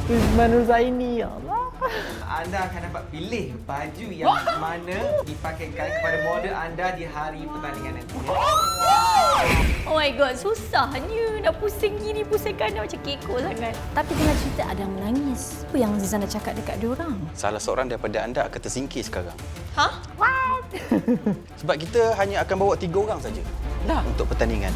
Rizman Ruzaini, ya Allah. Anda akan dapat pilih baju yang mana dipakaikan kepada model anda di hari pertandingan nanti. Oh my god, susahnya. Dah pusing gini, pusing kanan macam kekok sangat. Tapi dengan cerita ada yang menangis. Apa yang Zizana cakap dekat diorang? Salah seorang daripada anda akan tersingkir sekarang. Hah? What? Sebab kita hanya akan bawa 3 orang saja untuk pertandingan.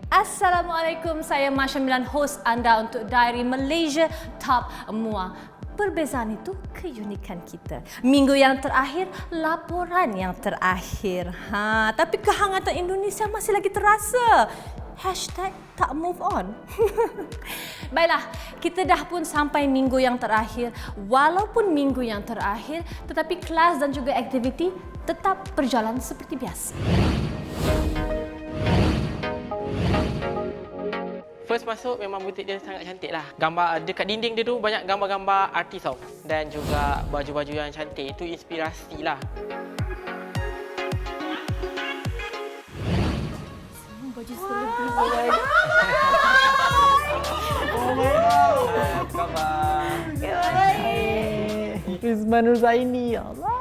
Assalamualaikum, saya Masya Milan, host anda untuk Diary Malaysia Top Mua. Perbezaan itu keunikan kita. Minggu yang terakhir, laporan yang terakhir. Tapi kehangatan Indonesia masih lagi terasa. Hashtag tak move on. Baiklah, kita dah pun sampai minggu yang terakhir. Walaupun minggu yang terakhir, tetapi kelas dan juga aktiviti tetap berjalan seperti biasa. First masuk memang butik dia sangat cantik lah. Gambar dekat dinding dia tu banyak gambar-gambar artis tau. Dan juga baju-baju yang cantik. Itu inspirasi lah. Baju selebriti. Oh my god. Khabar. Rizman Ruzaini, ya Allah.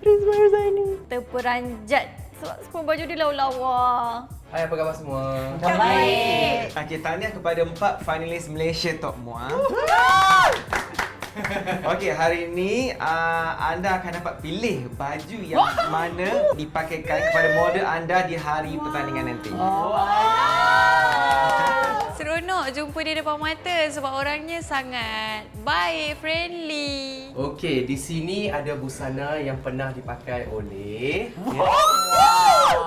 Rizman Ruzaini. Terperanjat sebab semua baju dia lawa-lawa. Hai, apa khabar semua? Baik. Okey, tahniah kepada 4 finalis Malaysia Top Mua. Okey, hari ini anda akan dapat pilih baju yang mana dipakaikan kepada model anda di hari pertandingan nanti. Seronok jumpa dia depan mata sebab orangnya sangat baik, friendly. Okey, di sini ada busana yang pernah dipakai oleh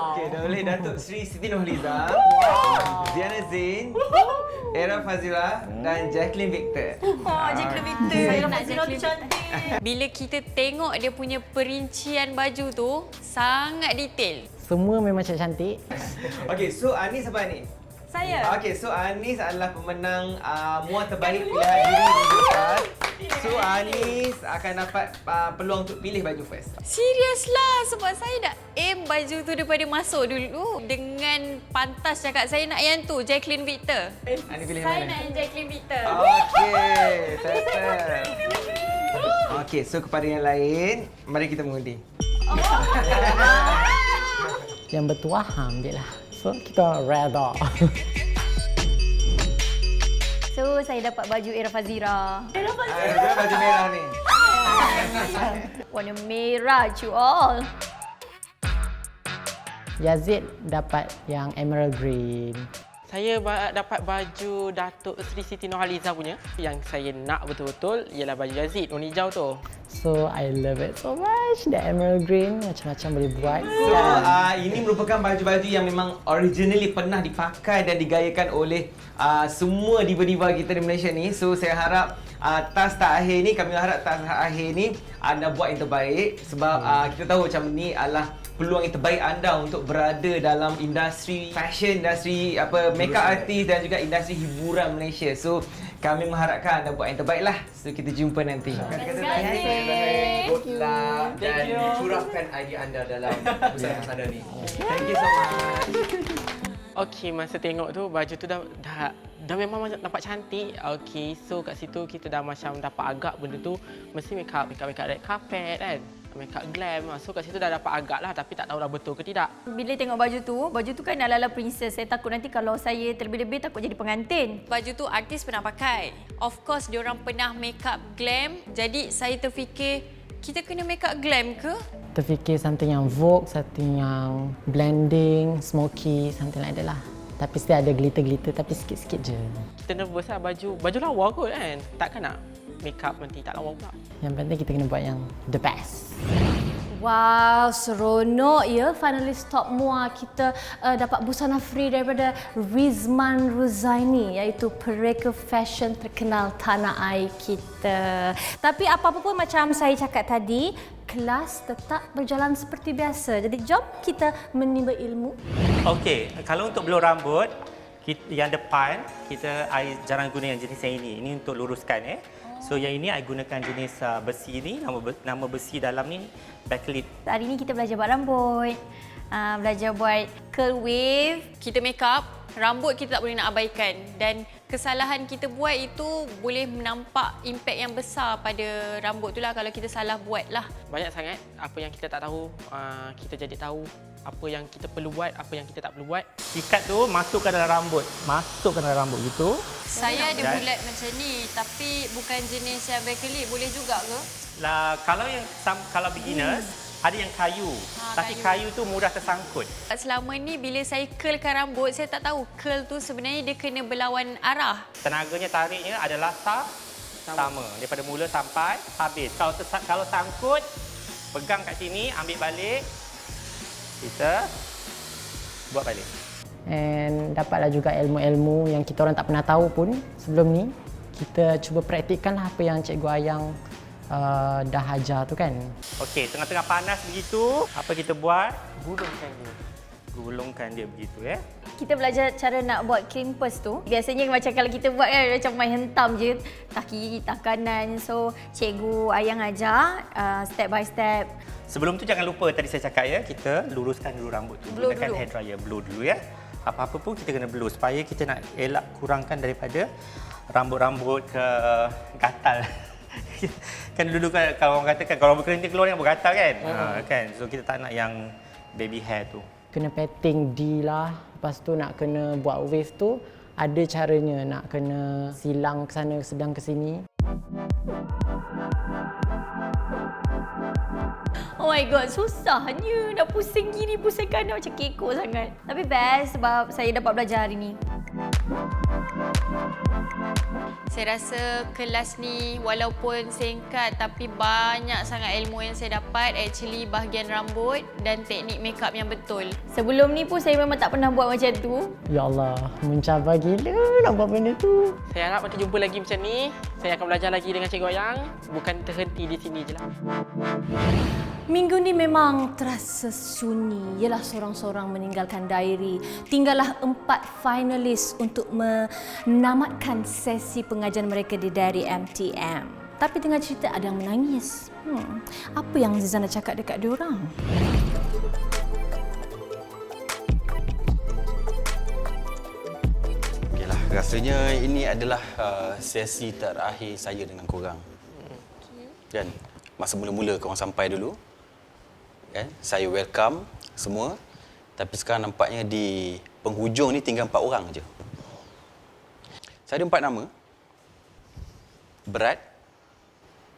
Okey, dah oleh Datuk Sri Siti Nurhaliza, Ziana Zain, Era Fazila dan Jacqueline Victor. Oh, Jacqueline Victor. Saya nak Jacqueline cantik. Bila kita tengok dia punya perincian baju tu, sangat detail. Semua memang cantik. Okey, so Anis apa ni? Saya. Okey, so Anis adalah pemenang Mua terbaik pilihan diri minggu depan. So Anis akan dapat peluang untuk pilih baju first. Serius lah sebab saya dah aim baju tu daripada masuk dulu. Dengan pantas cakap saya nak yang tu, Jacqueline Victor. Anis pilih Saya mana? nak yang Jacqueline Victor. Okey, settle. Okey, so kepada yang lain, mari kita mengundi. Yang bertuah, ambil lah. So, kita reda. So, saya dapat baju Era Fazira. Dia baju merah ni. Warna merah, you all. Yazid dapat yang emerald green. Saya dapat baju Datuk Sri Siti Nurhaliza punya. Yang saya nak betul-betul ialah baju Yazid, warna hijau tu. So, I love it so much. The emerald green, macam-macam boleh buat. So, ini merupakan baju-baju yang memang originally pernah dipakai dan digayakan oleh semua diva-diva kita di Malaysia ni. So, saya harap task akhir ni, kami harap task akhir ni anda buat yang terbaik. Sebab kita tahu macam ni adalah peluang yang terbaik anda untuk berada dalam industri fashion, industri makeup artist dan juga industri hiburan Malaysia. So, kami mengharapkan anda buat yang terbaik lah. So, kita jumpa nanti. Terima kasih. good luck dan curahkan idea anda dalam busana-busana ni. Thank you so much. Okey, masa tengok tu baju tu dah memang macam nampak cantik. Okey, so kat situ kita dah macam dapat agak benda tu mesti make up red carpet kan. Make up glam. So kat situ dah dapat agak lah tapi tak tahu dah betul ke tidak. Bila tengok baju tu kan ala-ala princess. Saya takut nanti kalau saya terlebih-lebih takut jadi pengantin. Baju tu artis pernah pakai. Of course, diorang pernah make up glam. Jadi saya terfikir, kita kena make up glam ke? Terfikir something yang vogue, something yang blending, smoky, something like that lah. Tapi still ada glitter-glitter tapi sikit-sikit je. Kita nervous lah baju lawa kot kan. Takkan nak make up nanti tak lawa pula. Yang penting kita kena buat yang the best. Wow, seronok ya finalis Top Mua kita dapat busana free daripada Rizman Ruzaini iaitu pereka fashion terkenal tanah air kita. Tapi apa-apa pun macam saya cakap tadi, kelas tetap berjalan seperti biasa. Jadi jom kita menimba ilmu. Okey, kalau untuk blur rambut, yang depan kita jarang guna yang jenis yang ini. Ini untuk luruskan So yang ini I gunakan jenis besi ni, nama besi dalam ni backlit. Hari ini kita belajar buat rambut. belajar buat curl wave. Kita make up, rambut kita tak boleh nak abaikan. Dan kesalahan kita buat itu boleh menampak impak yang besar pada rambut tu lah kalau kita salah buat lah. Banyak sangat apa yang kita tak tahu, kita jadi tahu. Apa yang kita perlu buat, apa yang kita tak perlu buat. Ikat tu masukkan dalam rambut. Masukkan dalam rambut gitu. Saya ada bulat macam ni, tapi bukan jenis yang berkelip. Boleh juga ke? Lah, kalau beginners, ada yang kayu. Tapi kayu tu mudah tersangkut. Selama ni bila saya curlkan rambut, saya tak tahu curl tu sebenarnya dia kena berlawan arah. Tenaganya tariknya adalah sama. Daripada mula sampai habis. Kalau sangkut, pegang kat sini, ambil balik. Kita buat balik. And dapatlah juga ilmu-ilmu yang kita orang tak pernah tahu pun sebelum ni. Kita cuba praktikkanlah apa yang Cikgu Ayang dah ajar tu kan. Okey, tengah-tengah panas begitu, apa kita buat? Gulungkan dia. Gulungkan dia begitu ya. Kita belajar cara nak buat crimpers tu. Biasanya macam kalau kita buat kan macam main hentam je. Tak kiri, tak kanan. So, Cikgu Ayang ajar step by step. Sebelum tu jangan lupa tadi saya cakap ya, kita luruskan dulu rambut tu. Blow Gunakan dulu. hair dryer, blow dulu ya. Apa-apa pun kita kena blow supaya kita nak elak kurangkan daripada rambut-rambut ke gatal. Kan dulu kan kalau orang katakan kalau rambut kerinting keluar yang bergatal kan. Kan. So kita tak nak yang baby hair tu. Kena petting D lah. Lepas tu nak kena buat wave tu. Ada caranya nak kena silang ke sana sedang ke sini. Oh my god, susahnya. Dah pusing kiri, pusing kanan macam kekok sangat. Tapi best sebab saya dapat belajar hari ni. Saya rasa kelas ni walaupun singkat tapi banyak sangat ilmu yang saya dapat. Actually bahagian rambut dan teknik makeup yang betul. Sebelum ni pun saya memang tak pernah buat macam tu. Ya Allah, mencabar gila nak buat benda tu. Saya harap kita jumpa lagi macam ni. Saya akan belajar lagi dengan Cikgu Ayang. Bukan terhenti di sini je lah. Minggu ni memang terasa sunyi. Ialah seorang-seorang meninggalkan diary. Tinggallah 4 finalis untuk menamatkan sesi pengajian mereka di diary MTM. Tapi tengah cerita ada yang menangis. Apa yang Zizana cakap dekat diorang? Okeylah, rasanya ini adalah sesi terakhir saya dengan korang. Kan? Masa mula-mula korang sampai dulu. Kan? Saya welcome semua. Tapi sekarang nampaknya di penghujung ni tinggal 4 orang je. Saya ada 4 nama. Berat.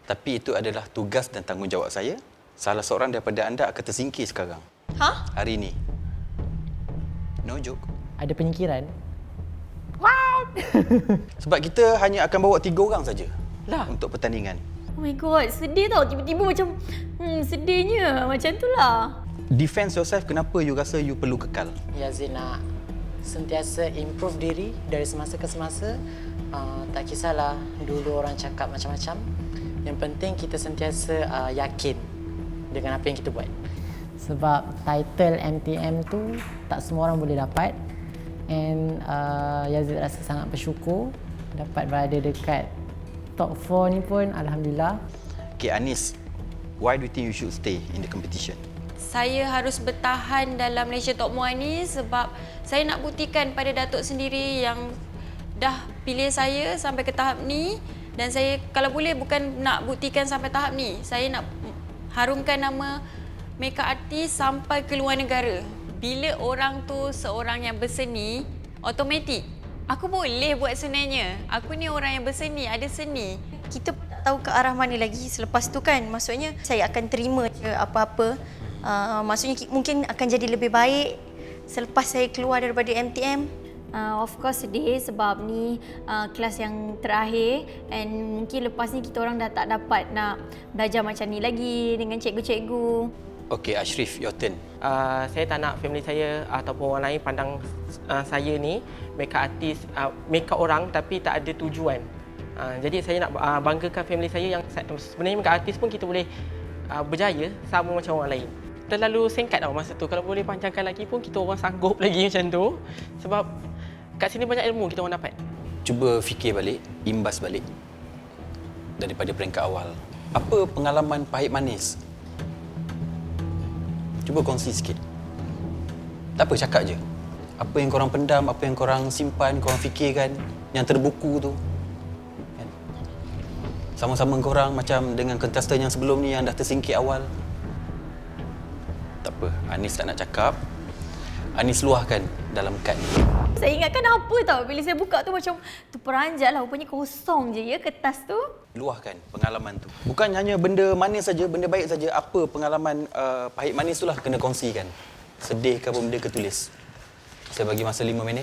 Tapi itu adalah tugas dan tanggungjawab saya. Salah seorang daripada anda akan tersingkir sekarang. Hari ini. No joke. Ada penyingkiran. Sebab kita hanya akan bawa 3 orang saja Lah. untuk pertandingan. Oh my god, sedih tau. Tiba-tiba macam sedihnya. Macam tu lah. Defense yourself, kenapa you rasa you perlu kekal? Yazid nak sentiasa improve diri dari semasa ke semasa. Tak kisahlah dulu orang cakap macam-macam. Yang penting kita sentiasa yakin dengan apa yang kita buat. Sebab title MTM tu tak semua orang boleh dapat. And Yazid rasa sangat bersyukur dapat berada dekat top 4 ni pun, alhamdulillah. Okay, Anis, why do you think you should stay in the competition? Saya harus bertahan dalam Malaysia Top Muay ni sebab saya nak buktikan pada Datuk sendiri yang dah pilih saya sampai ke tahap ni. Dan saya kalau boleh bukan nak buktikan sampai tahap ni. Saya nak harumkan nama makeup artist sampai ke luar negara. Bila orang tu seorang yang berseni, automatik aku boleh buat sebenarnya. Aku ni orang yang berseni, ada seni. Kita tak tahu ke arah mana lagi selepas tu kan. Maksudnya saya akan terima je apa-apa. Maksudnya mungkin akan jadi lebih baik selepas saya keluar daripada MTM. Of course sedih sebab ni kelas yang terakhir and mungkin lepas ni kita orang dah tak dapat nak belajar macam ni lagi dengan cikgu-cikgu. Okay, Ashrif, your turn. Saya tak nak family saya ataupun orang lain pandang saya ni makeup artist, makeup orang tapi tak ada tujuan. Jadi saya nak banggakan family saya yang sebenarnya makeup artist pun kita boleh berjaya sama macam orang lain. Terlalu singkat tau masa tu. Kalau boleh panjangkan lagi pun kita orang sanggup lagi macam tu. Sebab kat sini banyak ilmu kita orang dapat. Cuba fikir balik, imbas balik daripada peringkat awal. Apa pengalaman pahit manis? Cuba kongsi sikit. Tak apa, cakap je. Apa yang korang pendam, apa yang korang simpan, korang fikirkan, yang terbuku tu. Kan? Sama-sama korang macam dengan kontestan yang sebelum ni yang dah tersingkir awal. Tak apa, Anis tak nak cakap. Anis luahkan dalam kad ni. Saya ingatkan apa tau, bila saya buka tu macam terperanjat lah, rupanya kosong je ya kertas tu. Luahkan pengalaman tu. Bukan hanya benda manis saja, benda baik saja. Apa pengalaman pahit manis tu lah kena kongsikan. Sedih ke apa benda ke tulis. Saya bagi masa 5 minit.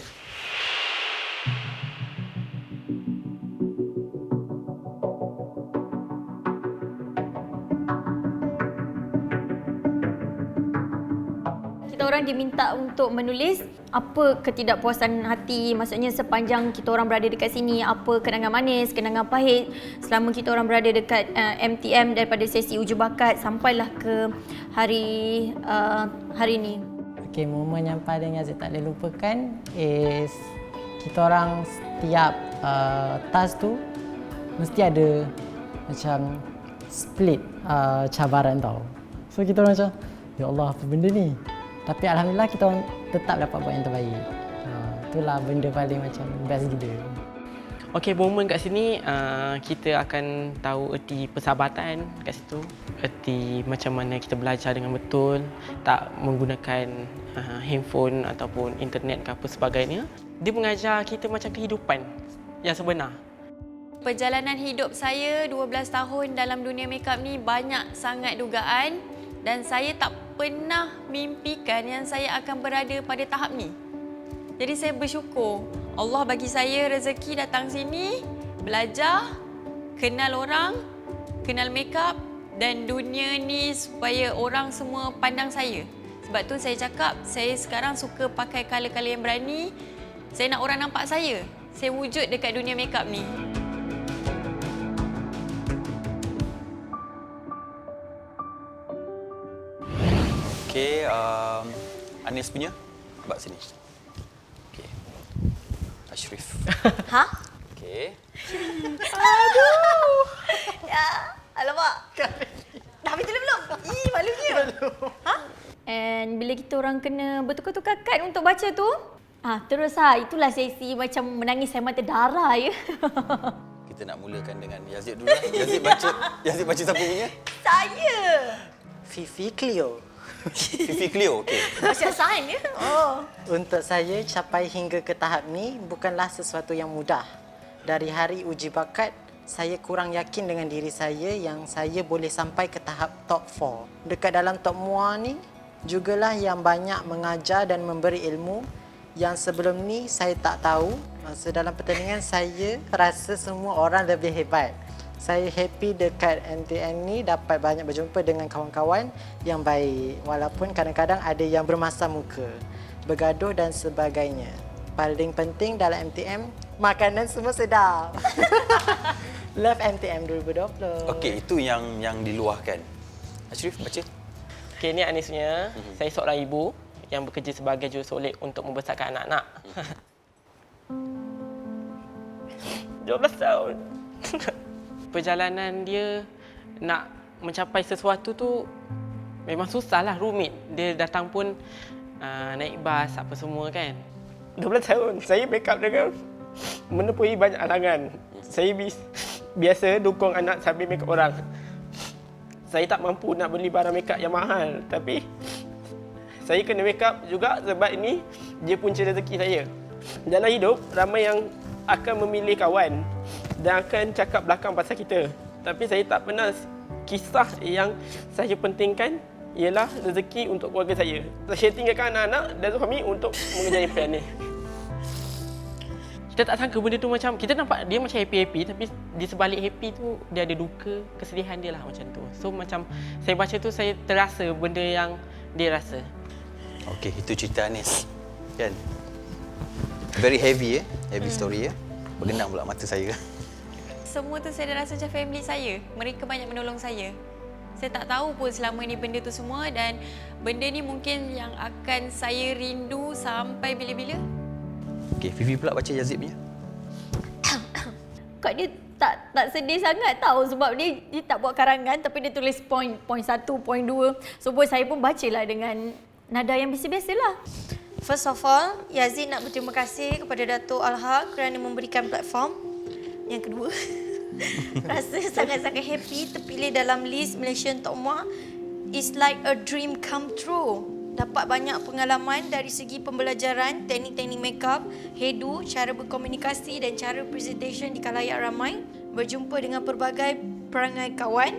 Kita orang diminta untuk menulis apa ketidakpuasan hati, maksudnya sepanjang kita orang berada dekat sini, apa kenangan manis, kenangan pahit selama kita orang berada dekat MTM daripada sesi uji bakat sampailah ke hari ini. Okay, momen yang paling Yazid tak boleh lupakan is kita orang setiap task tu mesti ada macam split cabaran tau. So kita orang macam, ya Allah apa benda ni? Tapi Alhamdulillah kita orang tetap dapat buat yang terbaik. Itulah benda paling macam best gila. Okey, momen kat sini kita akan tahu erti persahabatan kat situ. Erti macam mana kita belajar dengan betul, tak menggunakan handphone ataupun internet ke apa sebagainya. Dia mengajar kita macam kehidupan yang sebenar. Perjalanan hidup saya 12 tahun dalam dunia makeup ni banyak sangat dugaan dan saya tak pernah mimpikan yang saya akan berada pada tahap ni. Jadi saya bersyukur Allah bagi saya rezeki datang sini, belajar, kenal orang, kenal makeup dan dunia ni supaya orang semua pandang saya. Sebab tu saya cakap saya sekarang suka pakai colour-colour yang berani. Saya nak orang nampak saya wujud dekat dunia makeup ni. Okey, Anis punya. Bak sini. Okey. Ashrif. Ha? Okey. Aduh. Ya, alamak. Dah habis tulis belum? Ih, malunya. Ha? And bila kita orang kena bertukar-tukar kad untuk baca tu, terus itulah sesi macam menangis air mata darah ya. Kita nak mulakan dengan Yazid dulu. Yazid baca siapa punya? Saya. Fifi Cleo. Fifi Cleo, okey. Macam sign ya? Oh. Untuk saya, capai hingga ke tahap ni bukanlah sesuatu yang mudah. Dari hari uji bakat, saya kurang yakin dengan diri saya yang saya boleh sampai ke tahap top 4. Dekat dalam top MUA ni, jugalah yang banyak mengajar dan memberi ilmu yang sebelum ni saya tak tahu. Masa dalam pertandingan, saya rasa semua orang lebih hebat. Saya happy dekat MTN ni dapat banyak berjumpa dengan kawan-kawan yang baik. Walaupun kadang-kadang ada yang bermasam muka, bergaduh dan sebagainya. Paling penting dalam MTM, makanan semua sedap. Love MTM 2020. Okey, itu yang diluahkan. Ashrif, baca. Okey, ni Anis punya. Saya seorang ibu yang bekerja sebagai jurusolek untuk membesarkan anak-anak. 12 tahun. Perjalanan dia nak mencapai sesuatu tu memang susahlah, rumit. Dia datang pun naik bas apa semua kan. 12 tahun saya backup dengan menempuhi banyak halangan. Saya biasa dukung anak sambil makeup orang. Saya tak mampu nak beli barang makeup yang mahal, tapi saya kena makeup juga sebab ini dia punca rezeki saya. Dalam hidup ramai yang akan memilih kawan dan akan cakap belakang pasal kita. Tapi saya tak pernah, kisah yang saya pentingkan ialah rezeki untuk keluarga saya. Saya tinggalkan anak-anak dan suami untuk mengejar impian ni. Kita tak sangka benda tu macam, kita nampak dia macam happy-happy tapi di sebalik happy tu dia ada duka, kesedihan dia lah macam tu. So macam saya baca tu saya terasa benda yang dia rasa. Okey, itu cerita Anis. Kan? Very heavy heavy story Bergenang pula mata saya. Semua tu saya dah rasa macam family saya. Mereka banyak menolong saya. Saya tak tahu pun selama ni benda tu semua dan benda ni mungkin yang akan saya rindu sampai bila-bila. Okey, Fifi pula baca Yazid punya. Kak dia tak sedih sangat tahu sebab dia tak buat karangan tapi dia tulis point 1, point 2. So saya pun bacalah dengan nada yang biasa-biasalah. First of all, Yazid nak berterima kasih kepada Datuk Alha kerana memberikan platform. Yang kedua, rasa sangat-sangat happy terpilih dalam list Malaysian Top Muar. It's like a dream come true. Dapat banyak pengalaman dari segi pembelajaran, teknik-teknik makeup, hairdo, cara berkomunikasi dan cara presentation di khalayak ramai. Berjumpa dengan pelbagai perangai kawan.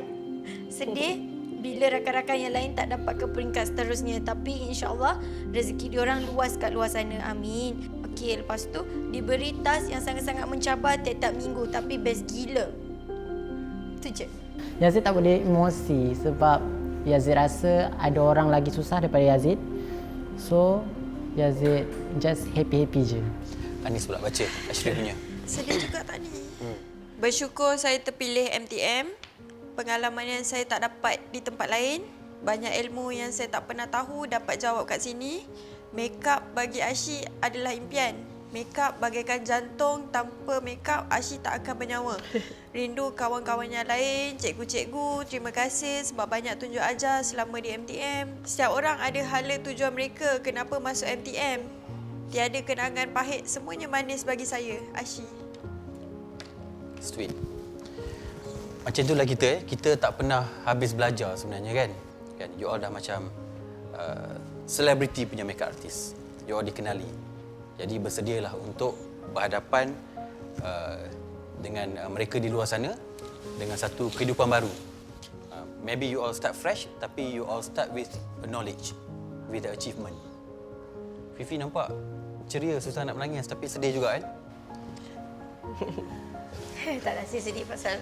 Sedih bila rakan-rakan yang lain tak dapat ke peringkat seterusnya. Tapi insyaAllah rezeki diorang luas kat luar sana. Amin. Okey, lepas tu diberi task yang sangat-sangat mencabar tiap-tiap minggu. Tapi best gila. Itu je. Yazid tak boleh emosi sebab Yazid rasa ada orang lagi susah daripada Yazid. So, Yazid just happy-happy je. Anis pula baca Ashraf punya. Sedih juga tadi. Bersyukur saya terpilih MTM. Pengalaman yang saya tak dapat di tempat lain. Banyak ilmu yang saya tak pernah tahu dapat jawab kat sini. Makeup bagi Ashi adalah impian. Makeup bagaikan jantung, tanpa makeup Ashi tak akan bernyawa. Rindu kawan-kawan yang lain, cikgu-cikgu, terima kasih sebab banyak tunjuk ajar selama di MTM. Setiap orang ada hala tujuan mereka kenapa masuk MTM. Tiada kenangan pahit, semuanya manis bagi saya, Ashi. Sweet. Macam itulah kita tak pernah habis belajar sebenarnya kan. You all dah macam selebriti punya makeup artist. You all dikenali. Jadi bersedialah untuk berhadapan dengan mereka di luar sana dengan satu kehidupan baru. Maybe you all start fresh tapi you all start with a knowledge, with the achievement. Fifi nampak ceria, susah nak menangis tapi sedih juga kan? Tak rasa sedih pasal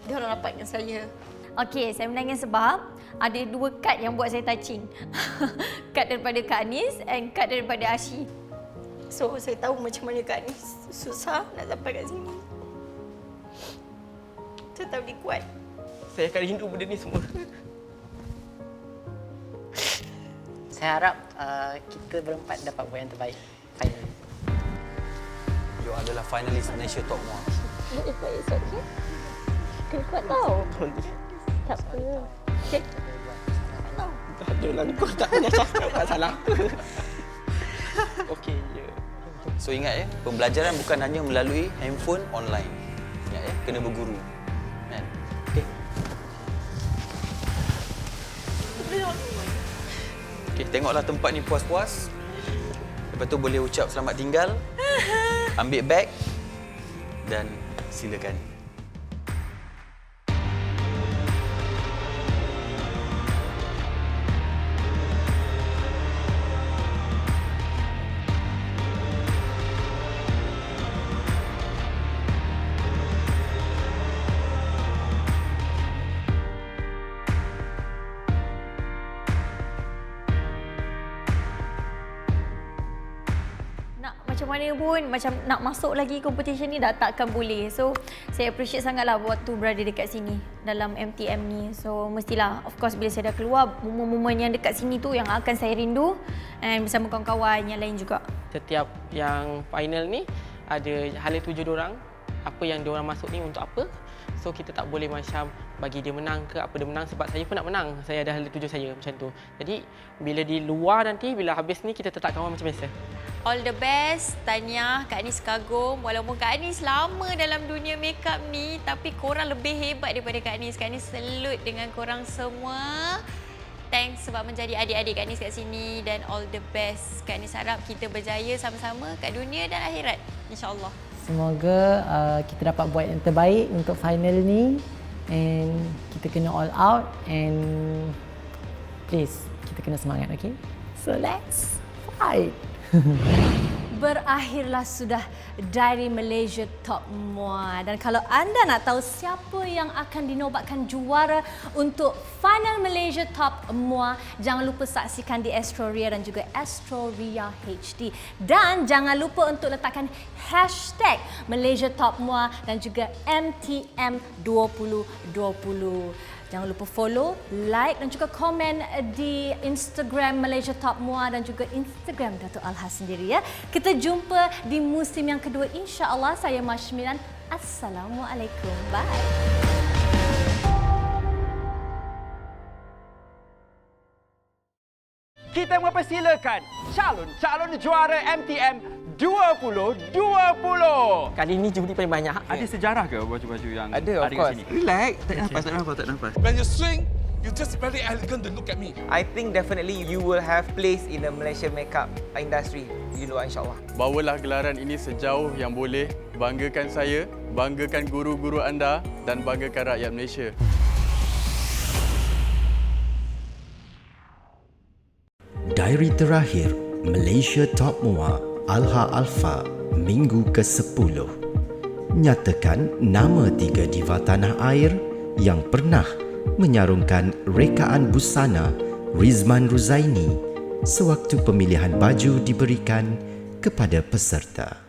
dia orang rapat dengan saya. Okey, saya menangis sebab ada 2 kad yang buat saya touching. Kad daripada Kak Anis and kad daripada Ashi. So, saya tahu macam mana Kak Anis susah nak sampai kat sini. Saya tahu dia kuat. Saya akan rindu benda ni semua. Saya harap kita berempat dapat buat yang terbaik final. You adalah finalis Malaysia Top Muar. It's okay. Kena kuat tau. Tak apa. Okay. Tak adalah kau tak payah cakap pasal apa. Okey, ya. So ingat pembelajaran bukan hanya melalui handphone online. Ingat kena berguru. Kan? Okey. Okey, tengoklah tempat ni puas-puas. Lepas tu boleh ucap selamat tinggal. Ambil beg dan silakan. Macam mana pun, macam nak masuk lagi competition ni dah takkan boleh. So, saya appreciate sangatlah waktu berada dekat sini dalam MTM ni. So, mestilah, of course bila saya dah keluar, momen-momen yang dekat sini tu yang akan saya rindu and bersama kawan-kawan yang lain juga. Setiap yang final ni ada hala tuju diorang. Apa yang diorang masuk ni untuk apa. So kita tak boleh macam bagi dia menang ke apa dia menang sebab saya pun nak menang. Saya ada hala tuju saya macam tu. Jadi bila di luar nanti, bila habis ni kita tetap kawan macam biasa. All the best, Tania, Kak Anis kagum. Walaupun Kak Anis lama dalam dunia makeup ni, tapi korang lebih hebat daripada Kak Anis. Kak Anis salute dengan korang semua. Thanks sebab menjadi adik-adik Kak Anis kat sini dan all the best. Kak Anis harap kita berjaya sama-sama kat dunia dan akhirat. InsyaAllah. Semoga kita dapat buat yang terbaik untuk final ni and kita kena all out and please kita kena semangat, okay? So let's fight! Berakhirlah sudah Diary Malaysia Top Muar. Dan kalau anda nak tahu siapa yang akan dinobatkan juara untuk Final Malaysia Top Muar, jangan lupa saksikan di Astroria dan juga Astroria HD. Dan jangan lupa untuk letakkan hashtag Malaysia Top Muar dan juga MTM 2020. Jangan lupa follow, like dan juga komen di Instagram Malaysia Top Muar dan juga Instagram Datuk Alha sendiri ya. Kita jumpa di musim yang kedua insya-Allah. Saya Mashmilan. Assalamualaikum. Bye. Kita kita mempersilakan calon-calon juara MTM 2020. Kali ni juri paling banyak. Ada sejarah ke baju-baju yang Ada, of kat course. sini? Relax, tak nampak. When you swing, you just very elegant to look at me. I think definitely you will have place in the Malaysian makeup industry di luar, insyaAllah. Bawalah gelaran ini sejauh yang boleh. Banggakan saya, banggakan guru-guru anda dan banggakan rakyat Malaysia. Diary terakhir Malaysia Top Mua Alha Alfa minggu ke-10. Nyatakan nama 3 diva tanah air yang pernah menyarungkan rekaan busana Rizman Ruzaini sewaktu pemilihan baju diberikan kepada peserta.